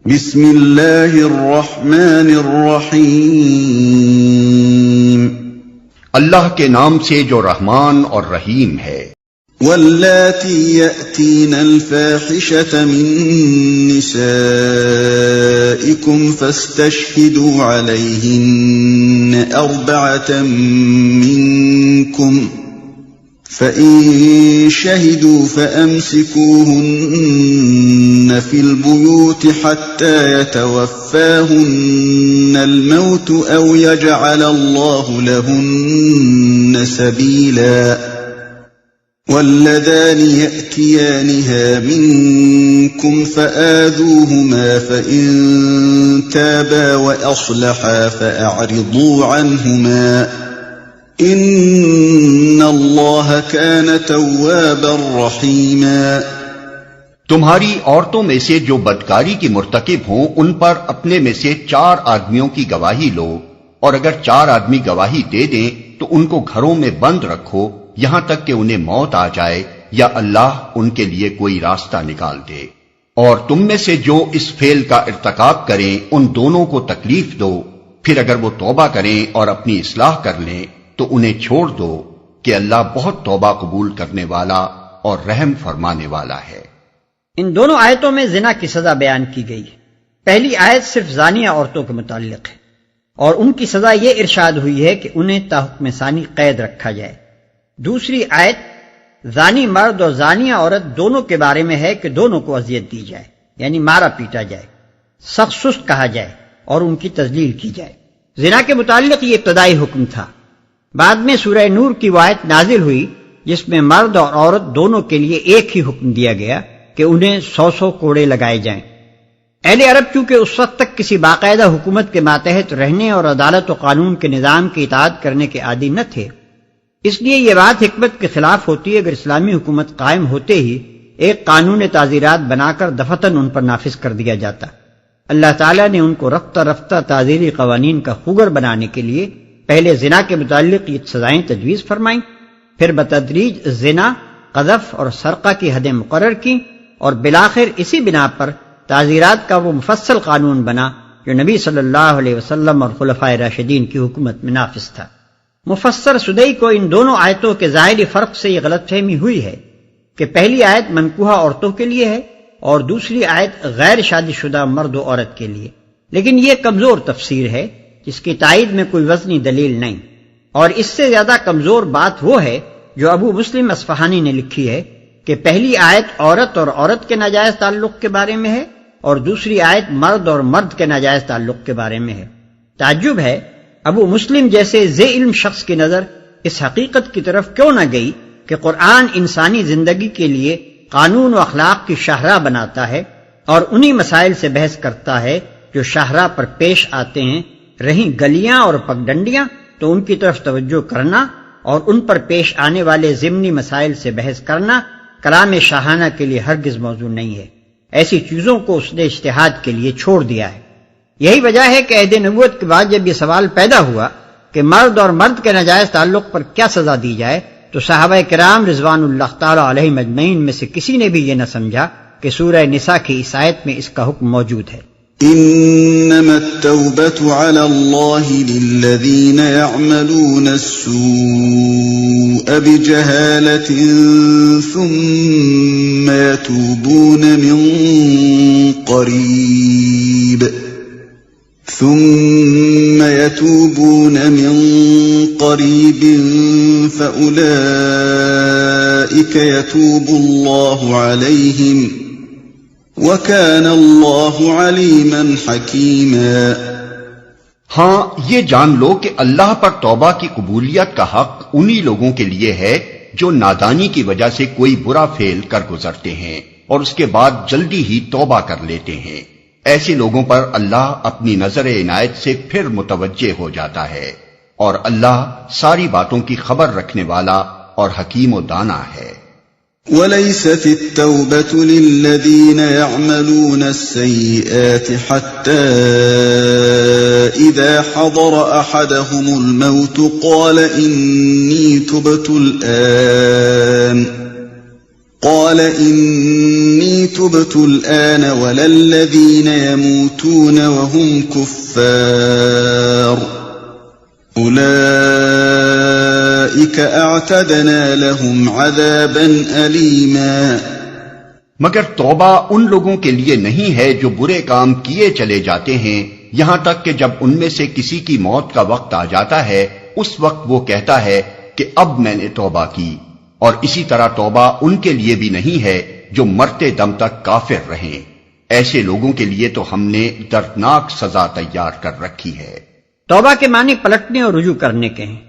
بسم اللہ الرحمن الرحیم، اللہ کے نام سے جو رحمان اور رحیم ہے۔ واللاتی یأتین الفاحشة من نسائکم فاستشہدوا علیہن أربعة منکم فَإِن شَهِدُوا فَأَمْسِكُوهُنَّ فِي الْبُيُوتِ حَتَّى يَتَوَفَّاهُنَّ الْمَوْتُ أَوْ يَجْعَلَ اللَّهُ لَهُنَّ سَبِيلًا وَاللَّذَانِ يَأْتِيَانِهَا مِنكُمْ فَآذُوهُمَا فَإِن تَابَا وَأَصْلَحَا فَأَعْرِضُوا عَنْهُمَا ان اللہ کان توابا رحیما۔ تمہاری عورتوں میں سے جو بدکاری کی مرتکب ہوں ان پر اپنے میں سے 4 آدمیوں کی گواہی لو، اور اگر 4 آدمی گواہی دے دیں تو ان کو گھروں میں بند رکھو یہاں تک کہ انہیں موت آ جائے یا اللہ ان کے لیے کوئی راستہ نکال دے۔ اور تم میں سے جو اس فعل کا ارتکاب کریں ان دونوں کو تکلیف دو، پھر اگر وہ توبہ کریں اور اپنی اصلاح کر لیں تو انہیں چھوڑ دو کہ اللہ بہت توبہ قبول کرنے والا اور رحم فرمانے والا ہے۔ ان دونوں آیتوں میں زنا کی سزا بیان کی گئی ہے۔ پہلی آیت صرف زانیہ عورتوں کے متعلق ہے اور ان کی سزا یہ ارشاد ہوئی ہے کہ انہیں تاحکم ثانی قید رکھا جائے۔ دوسری آیت زانی مرد اور زانیہ عورت دونوں کے بارے میں ہے کہ دونوں کو اذیت دی جائے، یعنی مارا پیٹا جائے، سخت سست کہا جائے اور ان کی تذلیل کی جائے۔ زنا کے متعلق یہ ابتدائی حکم تھا۔ بعد میں سورہ نور کی آیت نازل ہوئی جس میں مرد اور عورت دونوں کے لیے ایک ہی حکم دیا گیا کہ انہیں 100 کوڑے لگائے جائیں۔ اہل عرب چونکہ اس وقت تک کسی باقاعدہ حکومت کے ماتحت رہنے اور عدالت و قانون کے نظام کی اطاعت کرنے کے عادی نہ تھے، اس لیے یہ بات حکمت کے خلاف ہوتی اگر اسلامی حکومت قائم ہوتے ہی ایک قانون تعزیرات بنا کر دفعتاً ان پر نافذ کر دیا جاتا۔ اللہ تعالیٰ نے ان کو رفتہ رفتہ تعزیری قوانین کا خوگر بنانے کے لیے پہلے زنا کے متعلق یہ سزائیں تجویز فرمائیں، پھر بتدریج زنا، قذف اور سرقہ کی حدیں مقرر کی، اور بالآخر اسی بنا پر تعزیرات کا وہ مفصل قانون بنا جو نبی صلی اللہ علیہ وسلم اور خلفائے راشدین کی حکومت میں نافذ تھا۔ مفسر سدئی کو ان دونوں آیتوں کے ظاہری فرق سے یہ غلط فہمی ہوئی ہے کہ پہلی آیت منکوحہ عورتوں کے لیے ہے اور دوسری آیت غیر شادی شدہ مرد و عورت کے لیے، لیکن یہ کمزور تفسیر ہے جس کی تائید میں کوئی وزنی دلیل نہیں، اور اس سے زیادہ کمزور بات وہ ہے جو ابو مسلم اصفہانی نے لکھی ہے کہ پہلی آیت عورت اور عورت کے ناجائز تعلق کے بارے میں ہے اور دوسری آیت مرد اور مرد کے ناجائز تعلق کے بارے میں ہے۔ تعجب ہے ابو مسلم جیسے ذی علم شخص کی نظر اس حقیقت کی طرف کیوں نہ گئی کہ قرآن انسانی زندگی کے لیے قانون و اخلاق کی شاہراہ بناتا ہے اور انہی مسائل سے بحث کرتا ہے جو شاہراہ پر پیش آتے ہیں، رہیں گلیاں اور پگڈنڈیاں تو ان کی طرف توجہ کرنا اور ان پر پیش آنے والے ضمنی مسائل سے بحث کرنا کلام شاہانہ کے لیے ہرگز موضوع نہیں ہے۔ ایسی چیزوں کو اس نے اجتہاد کے لیے چھوڑ دیا ہے۔ یہی وجہ ہے کہ عہد نبوت کے بعد جب یہ سوال پیدا ہوا کہ مرد اور مرد کے ناجائز تعلق پر کیا سزا دی جائے تو صحابہ کرام رضوان اللہ تعالی علیہم اجمعین میں سے کسی نے بھی یہ نہ سمجھا کہ سورہ نساء کی اس آیت میں اس کا حکم موجود ہے۔ انما التوبة على الله للذين يعملون السوء بجهالة ثم يتوبون من قريب فأولئك يتوب الله عليهم وَكَانَ اللَّهُ عَلِيمًا حَكِيمًا۔ ہاں یہ جان لو کہ اللہ پر توبہ کی قبولیت کا حق انہی لوگوں کے لیے ہے جو نادانی کی وجہ سے کوئی برا فعل کر گزرتے ہیں اور اس کے بعد جلدی ہی توبہ کر لیتے ہیں۔ ایسے لوگوں پر اللہ اپنی نظر عنایت سے پھر متوجہ ہو جاتا ہے، اور اللہ ساری باتوں کی خبر رکھنے والا اور حکیم و دانا ہے۔ وَلَيْسَتِ التَّوْبَةُ لِلَّذِينَ يَعْمَلُونَ السَّيِّئَاتِ حَتَّى إِذَا حَضَرَ أَحَدَهُمُ الْمَوْتُ قَالَ إِنِّي تُبْتُ الْآنَ قال إني تبت الآن ولا الذين يموتون وهم كفار أولئك أعتدنا لهم عذابا أليما. مگر توبہ ان لوگوں کے لیے نہیں ہے جو برے کام کیے چلے جاتے ہیں، یہاں تک کہ جب ان میں سے کسی کی موت کا وقت آ جاتا ہے اس وقت وہ کہتا ہے کہ اب میں نے توبہ کی. اور اسی طرح توبہ ان کے لیے بھی نہیں ہے جو مرتے دم تک کافر رہیں. ایسے لوگوں کے لیے تو ہم نے دردناک سزا تیار کر رکھی ہے. توبہ کے معنی پلٹنے اور رجوع کرنے کے ہیں.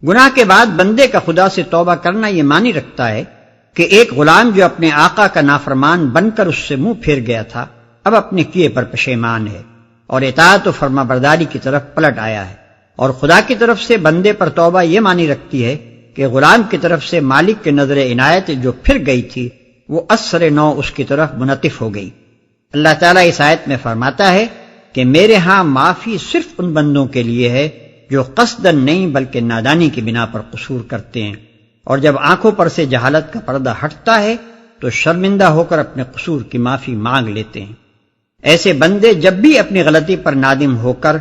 گناہ کے بعد بندے کا خدا سے توبہ کرنا یہ معنی رکھتا ہے کہ ایک غلام جو اپنے آقا کا نافرمان بن کر اس سے منہ پھیر گیا تھا اب اپنے کیے پر پشیمان ہے اور اطاعت و فرما برداری کی طرف پلٹ آیا ہے. اور خدا کی طرف سے بندے پر توبہ یہ معنی رکھتی ہے کہ غلام کی طرف سے مالک کے نظر عنایت جو پھر گئی تھی وہ اثر نو اس کی طرف منعطف ہو گئی. اللہ تعالیٰ اس آیت میں فرماتا ہے کہ میرے ہاں معافی صرف ان بندوں کے لیے ہے جو قصداً نہیں بلکہ نادانی کی بنا پر قصور کرتے ہیں، اور جب آنکھوں پر سے جہالت کا پردہ ہٹتا ہے تو شرمندہ ہو کر اپنے قصور کی معافی مانگ لیتے ہیں. ایسے بندے جب بھی اپنی غلطی پر نادم ہو کر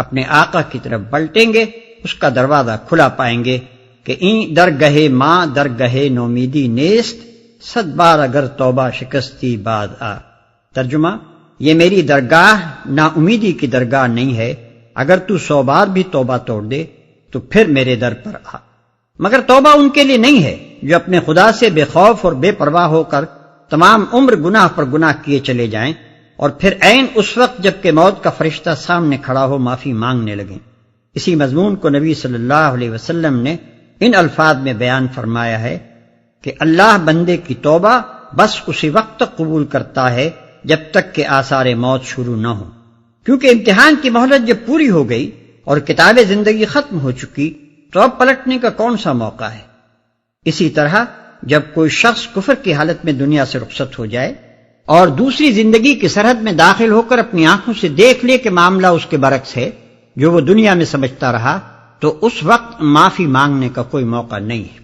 اپنے آقا کی طرف پلٹیں گے اس کا دروازہ کھلا پائیں گے کہ این درگہے ماں درگہے نومیدی نیست، 100 بار اگر توبہ شکستی بعد آ. ترجمہ: یہ میری درگاہ نا امیدی کی درگاہ نہیں ہے، اگر تو 100 بار بھی توبہ توڑ دے تو پھر میرے در پر آ. مگر توبہ ان کے لیے نہیں ہے جو اپنے خدا سے بے خوف اور بے پرواہ ہو کر تمام عمر گناہ پر گناہ کیے چلے جائیں اور پھر عین اس وقت جب کہ موت کا فرشتہ سامنے کھڑا ہو معافی مانگنے لگیں. اسی مضمون کو نبی صلی اللہ علیہ وسلم نے ان الفاظ میں بیان فرمایا ہے کہ اللہ بندے کی توبہ بس اسی وقت تک قبول کرتا ہے جب تک کہ آثار موت شروع نہ ہو، کیونکہ امتحان کی مہلت جب پوری ہو گئی اور کتاب زندگی ختم ہو چکی تو اب پلٹنے کا کون سا موقع ہے. اسی طرح جب کوئی شخص کفر کی حالت میں دنیا سے رخصت ہو جائے اور دوسری زندگی کی سرحد میں داخل ہو کر اپنی آنکھوں سے دیکھ لے کہ معاملہ اس کے برعکس ہے جو وہ دنیا میں سمجھتا رہا تو اس وقت معافی مانگنے کا کوئی موقع نہیں ہے.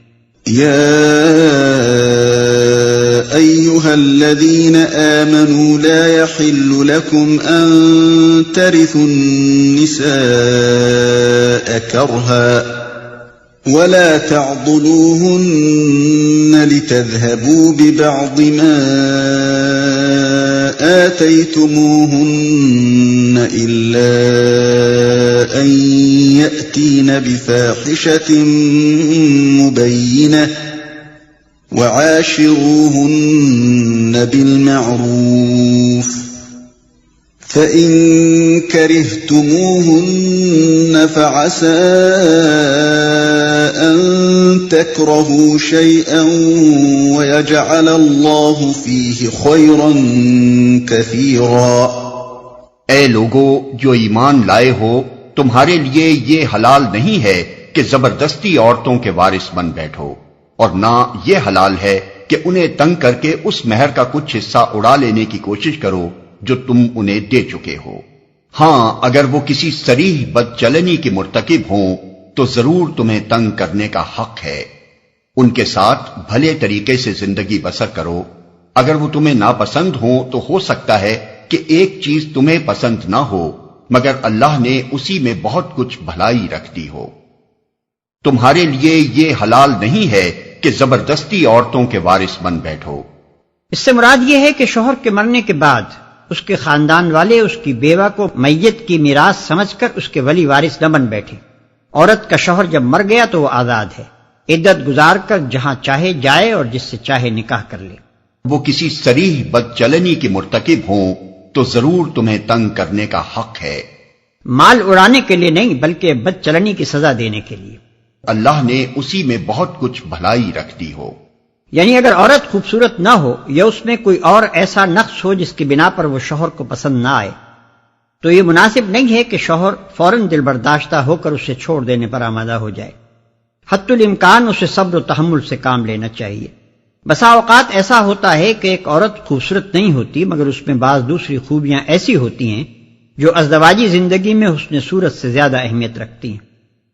أيها الذين آمنوا لا يحل لكم أن ترثوا النساء كرها ولا تعضلوهن لتذهبوا ببعض ما آتيتموهن إلا أن يأتين بفاحشة مبينة وعاشروهن بالمعروف فإن كرهتموهن فعسى أن تكرهوا شيئا ويجعل الله فيه خيرا كثيرا. اے لوگو جو ایمان لائے ہو، تمہارے لیے یہ حلال نہیں ہے کہ زبردستی عورتوں کے وارث بن بیٹھو، اور نہ یہ حلال ہے کہ انہیں تنگ کر کے اس مہر کا کچھ حصہ اڑا لینے کی کوشش کرو جو تم انہیں دے چکے ہو. ہاں اگر وہ کسی صریح بدچلنی کی مرتکب ہوں تو ضرور تمہیں تنگ کرنے کا حق ہے. ان کے ساتھ بھلے طریقے سے زندگی بسر کرو. اگر وہ تمہیں ناپسند ہوں تو ہو سکتا ہے کہ ایک چیز تمہیں پسند نہ ہو مگر اللہ نے اسی میں بہت کچھ بھلائی رکھ دی ہو. تمہارے لیے یہ حلال نہیں ہے کہ زبردستی عورتوں کے وارث بن بیٹھو. اس سے مراد یہ ہے کہ شوہر کے مرنے کے بعد اس کے خاندان والے اس کی بیوہ کو میت کی میراث سمجھ کر اس کے ولی وارث نہ بن بیٹھے. عورت کا شوہر جب مر گیا تو وہ آزاد ہے، عدت گزار کر جہاں چاہے جائے اور جس سے چاہے نکاح کر لے. وہ کسی صریح بدچلنی کی مرتکب ہوں تو ضرور تمہیں تنگ کرنے کا حق ہے. مال اڑانے کے لیے نہیں بلکہ بدچلنی کی سزا دینے کے لیے. اللہ نے اسی میں بہت کچھ بھلائی رکھ دی ہو. یعنی اگر عورت خوبصورت نہ ہو یا اس میں کوئی اور ایسا نقص ہو جس کی بنا پر وہ شوہر کو پسند نہ آئے تو یہ مناسب نہیں ہے کہ شوہر فوراً دل برداشتہ ہو کر اسے چھوڑ دینے پر آمادہ ہو جائے. حتی الامکان اسے صبر و تحمل سے کام لینا چاہیے. بسا اوقات ایسا ہوتا ہے کہ ایک عورت خوبصورت نہیں ہوتی مگر اس میں بعض دوسری خوبیاں ایسی ہوتی ہیں جو ازدواجی زندگی میں حسن صورت سے زیادہ اہمیت رکھتی ہیں.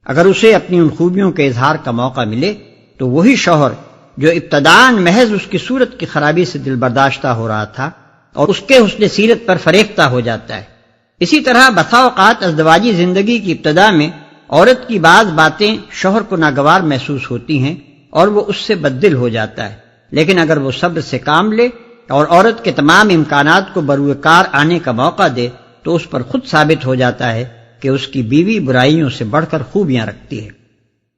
اگر اسے اپنی ان خوبیوں کے اظہار کا موقع ملے تو وہی شوہر جو ابتداً محض اس کی صورت کی خرابی سے دل برداشتہ ہو رہا تھا اور اس کے حسن سیرت پر فریفتہ ہو جاتا ہے۔ اسی طرح بسا اوقات ازدواجی زندگی کی ابتدا میں عورت کی بعض باتیں شوہر کو ناگوار محسوس ہوتی ہیں اور وہ اس سے بددل ہو جاتا ہے، لیکن اگر وہ صبر سے کام لے اور عورت کے تمام امکانات کو بروئے کار آنے کا موقع دے تو اس پر خود ثابت ہو جاتا ہے کہ اس کی بیوی برائیوں سے بڑھ کر خوبیاں رکھتی ہے۔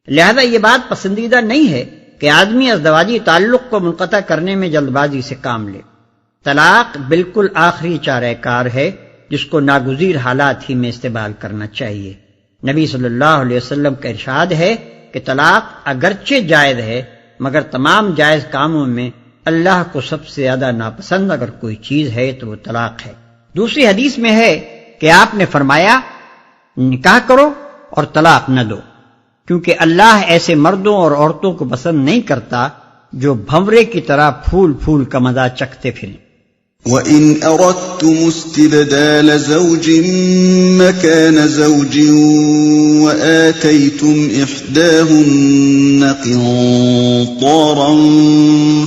لہذا یہ بات پسندیدہ نہیں ہے کہ آدمی ازدواجی تعلق کو منقطع کرنے میں جلد بازی سے کام لے۔ طلاق بالکل آخری چارہ کار ہے جس کو ناگزیر حالات ہی میں استعمال کرنا چاہیے۔ نبی صلی اللہ علیہ وسلم کا ارشاد ہے کہ طلاق اگرچہ جائز ہے مگر تمام جائز کاموں میں اللہ کو سب سے زیادہ ناپسند اگر کوئی چیز ہے تو وہ طلاق ہے۔ دوسری حدیث میں ہے کہ آپ نے فرمایا نکاح کرو اور طلاق نہ دو، کیونکہ اللہ ایسے مردوں اور عورتوں کو پسند نہیں کرتا جو بھنورے کی طرح پھول پھول کا مزہ چکھتے پھریں۔ وَإِنْ أَرَدْتُمُ اسْتِبْدَالَ زَوْجٍ مَّكَانَ زَوْجٍ وَآتَيْتُمْ إِحْدَاهُنَّ قِنطَارًا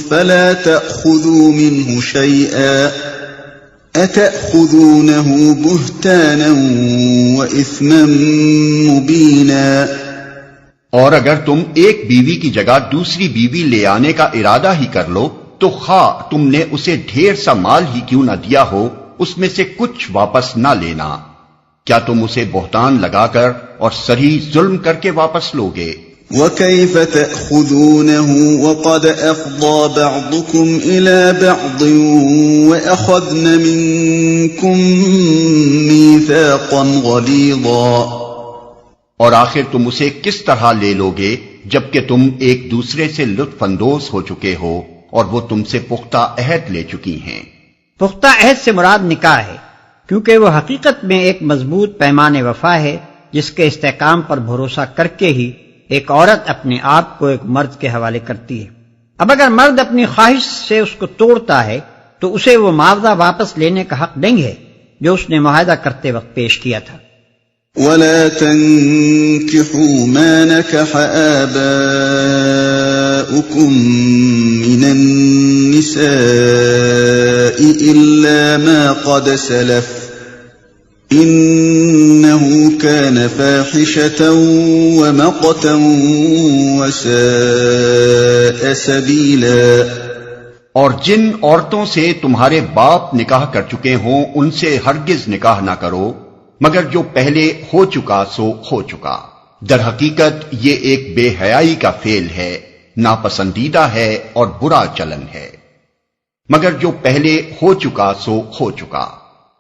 فَلَا تَأْخُذُوا مِنْهُ شَيْئًا أَتَأْخُذُونَهُ بُهْتَانًا وَإِثْمًا مُّبِينًا۔ اور اگر تم ایک بیوی کی جگہ دوسری بیوی لے آنے کا ارادہ ہی کر لو تو خواہ تم نے اسے ڈھیر سا مال ہی کیوں نہ دیا ہو اس میں سے کچھ واپس نہ لینا۔ کیا تم اسے بہتان لگا کر اور صریح ظلم کر کے واپس لوگے؟ وَكَيْفَ تَأْخُذُونَهُ وَقَدْ أَفْضَىٰ بَعْضُكُمْ إِلَىٰ بَعْضٍ وَأَخَذْنَ مِنكُم مِّيثَاقًا غَلِيظًا۔ اور آخر تم اسے کس طرح لے لوگے جبکہ تم ایک دوسرے سے لطف اندوز ہو چکے ہو اور وہ تم سے پختہ عہد لے چکی ہیں۔ پختہ عہد سے مراد نکاح ہے، کیونکہ وہ حقیقت میں ایک مضبوط پیمان وفا ہے جس کے استحکام پر بھروسہ کر کے ہی ایک عورت اپنے آپ کو ایک مرد کے حوالے کرتی ہے۔ اب اگر مرد اپنی خواہش سے اس کو توڑتا ہے تو اسے وہ معاوضہ واپس لینے کا حق نہیں ہے جو اس نے معاہدہ کرتے وقت پیش کیا تھا۔ وَلَا تَنكِحُوا مَا نَكَحَ آبَاؤُكُم مِّنَ النِّسَاءِ إِلَّا مَا قَدْ سَلَفَ إِنَّهُ كَانَ فَاحِشَةً وَمَقْتًا وَسَاءَ سَبِيلًا۔ اور جن عورتوں سے تمہارے باپ نکاح کر چکے ہوں ان سے ہرگز نکاح نہ کرو مگر جو پہلے ہو چکا سو ہو چکا۔ در حقیقت یہ ایک بے حیائی کا فعل ہے، ناپسندیدہ ہے اور برا چلن ہے، مگر جو پہلے ہو چکا سو ہو چکا۔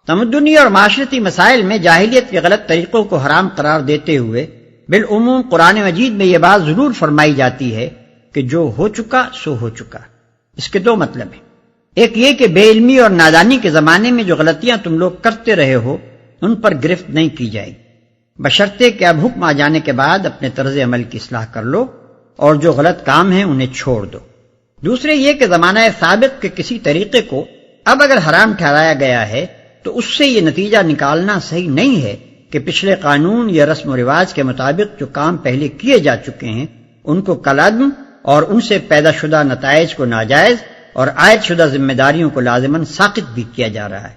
تمدنی اور معاشرتی مسائل میں جاہلیت کے غلط طریقوں کو حرام قرار دیتے ہوئے بالعموم قرآن مجید میں یہ بات ضرور فرمائی جاتی ہے کہ جو ہو چکا سو ہو چکا۔ اس کے دو مطلب ہیں، ایک یہ کہ بے علمی اور نادانی کے زمانے میں جو غلطیاں تم لوگ کرتے رہے ہو ان پر گرفت نہیں کی جائے، بشرطے کہ اب حکم آ جانے کے بعد اپنے طرز عمل کی اصلاح کر لو اور جو غلط کام ہیں انہیں چھوڑ دو۔ دوسرے یہ کہ زمانہ سابق کے کسی طریقے کو اب اگر حرام ٹھہرایا گیا ہے تو اس سے یہ نتیجہ نکالنا صحیح نہیں ہے کہ پچھلے قانون یا رسم و رواج کے مطابق جو کام پہلے کیے جا چکے ہیں ان کو کالعدم اور ان سے پیدا شدہ نتائج کو ناجائز اور عائد شدہ ذمہ داریوں کو لازماً ساقط بھی کیا جا رہا ہے۔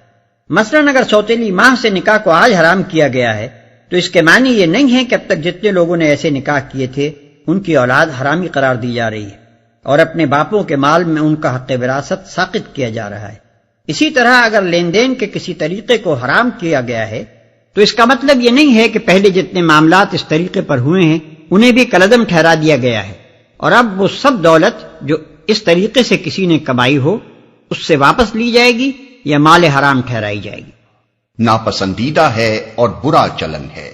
مثلاً اگر سوتیلی ماہ سے نکاح کو آج حرام کیا گیا ہے تو اس کے معنی یہ نہیں ہے کہ اب تک جتنے لوگوں نے ایسے نکاح کیے تھے ان کی اولاد حرامی قرار دی جا رہی ہے اور اپنے باپوں کے مال میں ان کا حق وراثت ساقط کیا جا رہا ہے۔ اسی طرح اگر لین دین کے کسی طریقے کو حرام کیا گیا ہے تو اس کا مطلب یہ نہیں ہے کہ پہلے جتنے معاملات اس طریقے پر ہوئے ہیں انہیں بھی کالعدم ٹھہرا دیا گیا ہے اور اب وہ سب دولت جو اس طریقے سے کسی نے کمائی ہو اس سے واپس لی جائے گی یا مال حرام ٹھہرائی جائے گی۔ ناپسندیدہ ہے اور برا چلن ہے۔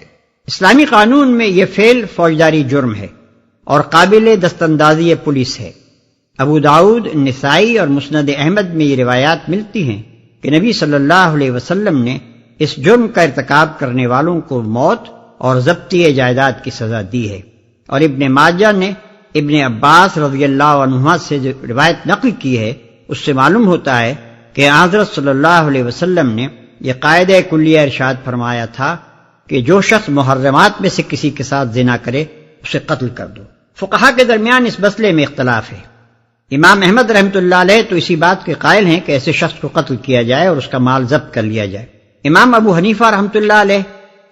اسلامی قانون میں یہ فعل فوجداری جرم ہے اور قابل دستاندازی پولیس ہے۔ ابو داؤد، نسائی اور مسند احمد میں یہ روایات ملتی ہیں کہ نبی صلی اللہ علیہ وسلم نے اس جرم کا ارتکاب کرنے والوں کو موت اور ضبطی جائیداد کی سزا دی ہے، اور ابن ماجہ نے ابن عباس رضی اللہ عنہما سے جو روایت نقل کی ہے اس سے معلوم ہوتا ہے کہ حضرت صلی اللہ علیہ وسلم نے یہ قاعدہ کلیہ ارشاد فرمایا تھا کہ جو شخص محرمات میں سے کسی کے ساتھ زنا کرے اسے قتل کر دو۔ فقہا کے درمیان اس مسئلے میں اختلاف ہے۔ امام احمد رحمۃ اللہ علیہ تو اسی بات کے قائل ہیں کہ ایسے شخص کو قتل کیا جائے اور اس کا مال ضبط کر لیا جائے۔ امام ابو حنیفہ رحمۃ اللہ علیہ،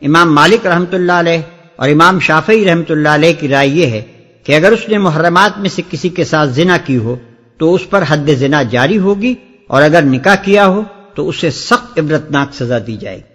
امام مالک رحمۃ اللہ علیہ اور امام شافعی رحمۃ اللہ علیہ کی رائے یہ ہے کہ اگر اس نے محرمات میں سے کسی کے ساتھ زنا کی ہو تو اس پر حد زنا جاری ہوگی، اور اگر نکاح کیا ہو تو اسے سخت عبرتناک سزا دی جائے گی۔